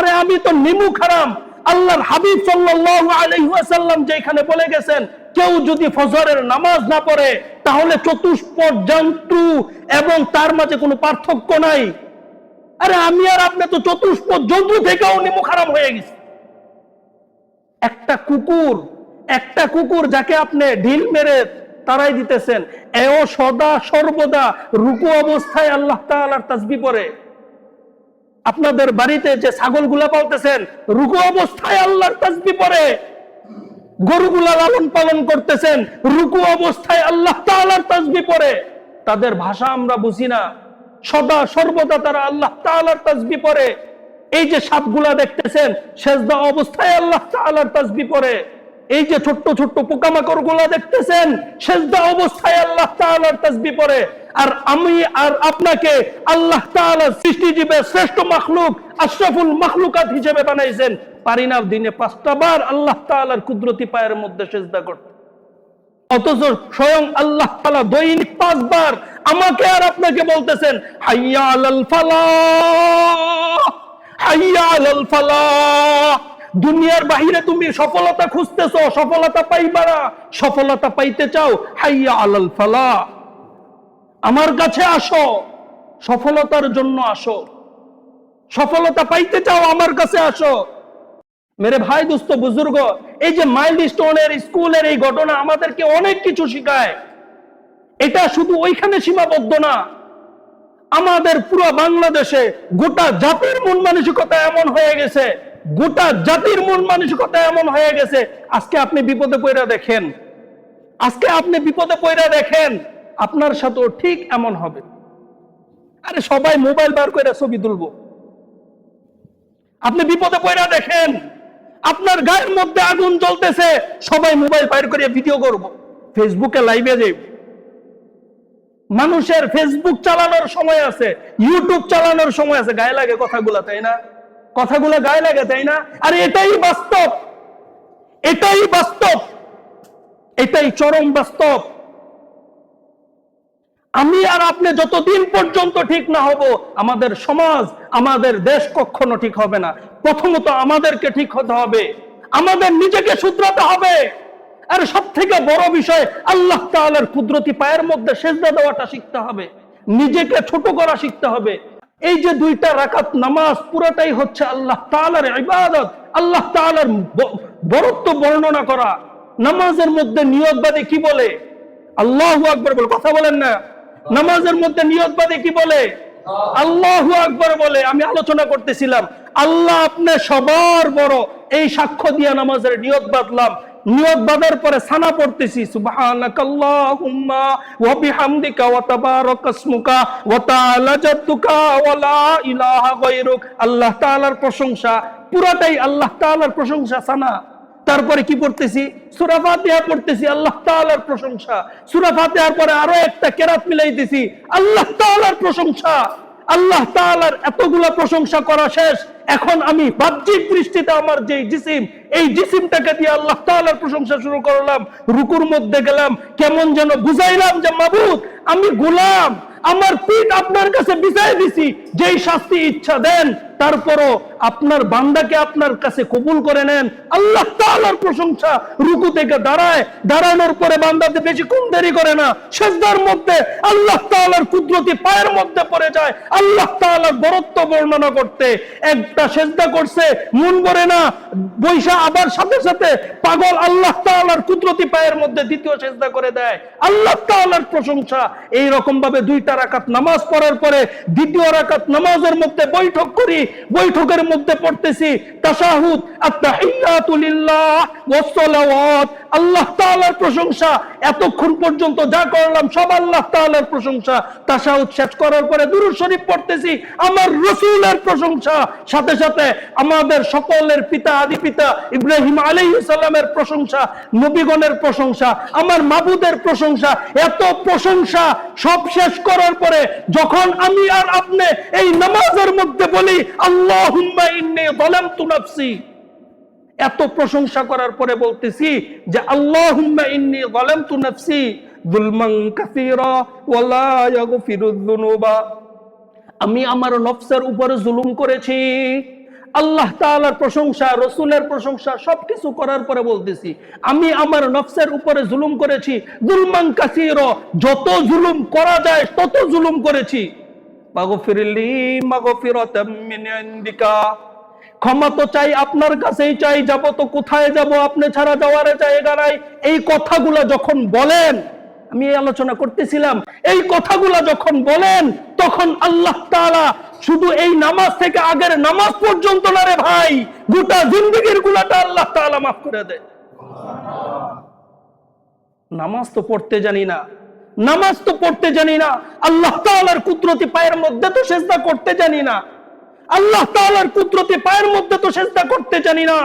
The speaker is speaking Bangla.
আরে আমি তো নিমুখ হারাম। আল্লাহর হাবিব সাল্লাল্লাহু আলাইহি ওয়াসাল্লাম যেখানে বলে গেছেন, কেউ যদি ফজরের নামাজ না পড়ে তাহলে চতুষ্পদ জন্তু এবং তার মাঝে কোনো পার্থক্য নাই। আরে আমি আর আপনি তো চতুষ্পদ জন্তু থেকেও নিমুখ হারাম হয়ে গেছি। একটা কুকুর যাকে আপনি ঢিল মেরে তাড়াই দিতেছেন, এও সদা সর্বদা রুকু অবস্থায় আল্লাহ তাআলার তাসবিহ পড়ে। আপনাদের বাড়িতে যে ছাগলগুলা পালতেছেন, রুকু অবস্থায় আল্লাহর তাসবিহ পড়ে। গরুগুলা লালন পালন করতেছেন, রুকু অবস্থায় আল্লাহ তাআলার তাসবিহ পড়ে। তাদের ভাষা আমরা বুঝি না, সদা সর্বদা তারা আল্লাহ তাআলার তাসবিহ পড়ে। এই যে সাপগুলা দেখতেছেন, সেজদা অবস্থায় আল্লাহ তাআলার তাসবিহ পড়ে। এই যে ছোট্ট ছোট্ট পোকামাকড় গুলা দেখতেছেন, সেজদা অবস্থায় আল্লাহ তাআলার তাসবিহ পড়ে। আর আমি আর আপনাকে আল্লাহ তাআলা সৃষ্টিজীবের শ্রেষ্ঠ মাখলুক, আশরাফুল মাখলুকাত হিসেবে বানাইছেন, পারি না দিনে 5টা বার আল্লাহ তাআলার কুদরতি পায়ের মধ্যে সেজদা করতে। অথচ স্বয়ং আল্লাহ তাআলা দৈনিক 5 বার আমাকে আর আপনাকে বলতেছেন, হাইয়া আলাল ফালাহ, হাইয়া আলাল ফালাহ। দুনিয়ার বাহিরে তুমি সফলতা খুঁজতেছো, সফলতা পাইবা না। সফলতা পাইতে চাও, হাইয়া আলাল ফালাহ, আমার কাছে আসো, সফলতার জন্য আসো। সফলতা পাইতে চাও, আমার কাছে আসো। মেরে ভাই, দোস্ত, বুজুর্গ, এই যে মাইলস্টোনের স্কুলের এই ঘটনা আমাদেরকে অনেক কিছু শিখায়। এটা শুধু ওইখানে সীমাবদ্ধ না, আমাদের পুরো বাংলাদেশে গোটা জাতির মন মানসিকতা এমন হয়ে গেছে, গোটা জাতির মন মানসিকতা এমন হয়ে গেছে। আজকে আপনি বিপদে পড়ে দেখেন, আজকে আপনি বিপদে পড়ে দেখেন, আপনার সাথেও ঠিক এমন হবে। আরে সবাই মোবাইল বার করে ছবি তুলবো। আপনি বিপদে পড়ে দেখেন, আপনার গায়ের মধ্যে আগুন জ্বলতেছে, সবাই মোবাইল বাইর করে ভিডিও করব, ফেসবুকে লাইভে যাইব। মানুষের ফেসবুক চালানোর সময় আছে, ইউটিউব চালানোর সময় আছে। গায়ে লাগে কথাগুলা, তাই না? কথাগুলা গায়ে লাগে, তাই না? আর এটাই বাস্তব, এটাই বাস্তব, এটাই চরম বাস্তব। আমি আর আপনি যতদিন পর্যন্ত ঠিক না হব, আমাদের সমাজ, আমাদের দেশ কখনো ঠিক হবে না। প্রথমত আমাদেরকে ঠিক হতে হবে, আমাদের নিজেকে শুধরাতে হবে। আর সব থেকে বড় বিষয়, আল্লাহ তাআলার কুদরতি পায়ের মধ্যে সেজদা দেওয়াটা শিখতে হবে, নিজেকে ছোট করা শিখতে হবে। এই যে 2টা রাকাত নামাজ, পুরোটাই হচ্ছে আল্লাহ তাআলার ইবাদত, আল্লাহ তাআলার বরত্ব বর্ণনা করা। নামাজের মধ্যে নিয়ত বাদে কি বলে? আল্লাহু আকবার বলে, কথা বলেন না। নামাজের মধ্যে নিয়ত বাদে কি বলে? আল্লাহু আকবার বলে। আমি আলোচনা করতেছিলাম, আল্লাহ আপনি সবার বড়, এই সাক্ষ্য দিয়ে নামাজের নিয়ত বাঁধলাম। নিয়ত বাঁধার পরে সানা পড়তেছি, সুবহানাকাল্লাহুম্মা ওয়া বিহামদিকা ওয়া তাবারাকা ইসমুকা ওয়া তাআলা জাদ্দুকা ওয়া লা ইলাহা গায়রুক। আল্লাহ তাআলার প্রশংসা, পুরাটাই আল্লাহ তাআলার প্রশংসা, সানা। তারপরে কি পড়তেছি? সূরা ফাতিহা পড়তেছি, আল্লাহ তাআলার প্রশংসা। সূরা ফাতিহার পরে আরো একটা কেরাত মিলাইতেছি, আল্লাহ তাআলার প্রশংসা। আল্লাহ তাআলার এতগুলা প্রশংসা করা শেষ, এখন আমি বাহ্যিক দৃষ্টিতে আমার যে জিসিম, এই জিসিমটাকে দিয়ে আল্লাহ তাআলার প্রশংসা শুরু করলাম। রুকুর মধ্যে গেলাম, কেমন যেন বুঝাইলাম যে মাবুদ আমি গোলাম, আমার পিঠ আপনার কাছে বিছাই দিছি, যেই শাস্তি ইচ্ছা দেন, তারপরও আপনার বান্দাকে আপনার কাছে কবুল করে নেন। আল্লাহ তাআলার প্রশংসা। রুকু থেকে দাঁড়ায়, দাঁড়ানোর পরে বান্দাতে বেশিক্ষণ দেরি করে না, সিজদার মধ্যে আল্লাহ তাআলার কুদরতি পায়ের মধ্যে পড়ে যায় আল্লাহ তাআলার বরত্ব বর্ণনা করতে। একটা সিজদা করছে, মন ভরে না, বৈশা আবার সাথে সাথে পাগল আল্লাহ তাআলার কুদরতি পায়ের মধ্যে দ্বিতীয় সিজদা করে দেয়, আল্লাহ তাআলার প্রশংসা। এই রকম ভাবে 2টা রাকাত নামাজ পড়ার পরে দ্বিতীয় রাকাত নামাজের মধ্যে বৈঠক করি, বৈঠকের মধ্যে পড়তেছি তাশাহুদ, আত-তাহিয়াতু লিল্লাহ ওয়াস সালাওয়াত, আল্লাহ তাআলার প্রশংসা। এতক্ষণ পর্যন্ত যা করলাম সব আল্লাহ তাআলার প্রশংসা। তাশাহুদ শেষ করার পরে দুরূদ শরীফ পড়তেছি, আমার রাসূলের প্রশংসা, সাথে সাথে আমাদের সকলের পিতা, আদি পিতা ইব্রাহিম আলাইহিস সালামের প্রশংসা, নবীগণের প্রশংসা, আমার মাবুদের প্রশংসা। এত প্রশংসা সব শেষ করার পরে যখন আমি আর আপনি এই নামাজের মধ্যে বলি আল্লাহুম্মা ইন্নী যালামতু নাফসি, এত প্রশংসা করার পরে বলতেছি যে আল্লাহুম্মা ইন্নী যালামতু নাফসি যুলমান কাসীরা ওয়া লা ইয়াগফিরুয যুনুবা, আমি আমার নফসের উপরে জুলুম করেছি, আল্লাহ তাআলার প্রশংসা, রসুলের প্রশংসা সবকিছু করার পরে বলতেছি, আমি আমার নফসের উপরে জুলুম করেছি, জুলমান কাসীরা, যত জুলুম করা যায় তত জুলুম করেছি। মাগফিরলি মাগফিরাতাম মিন ইনদিকা, ক্ষমা তো চাই আপনার কাছেই চাই, যাব তো কোথায় যাব, আপনি ছাড়া যাওয়ার জায়গা নাই। এই কথাগুলো যখন বলেন, আমি এই আলোচনা করতেছিলাম, এই কথাগুলো যখন বলেন তখন আল্লাহ তাআলা শুধু এই নামাজ থেকে আগের নামাজ পর্যন্ত না রে ভাই, গোটা জিন্দেগির গুনাহটা আল্লাহ তাআলা মাফ করে দেয়। নামাজ তো পড়তে জানি না, নামাজ তো পড়তে জানি না, আল্লাহ তাআলার কুদরতি পায়ের মধ্যে তো সিজদা করতে জানি না, আল্লাহ তাআলার কুদরতি পায়ের মধ্যে তো সিজদা করতে জানি না।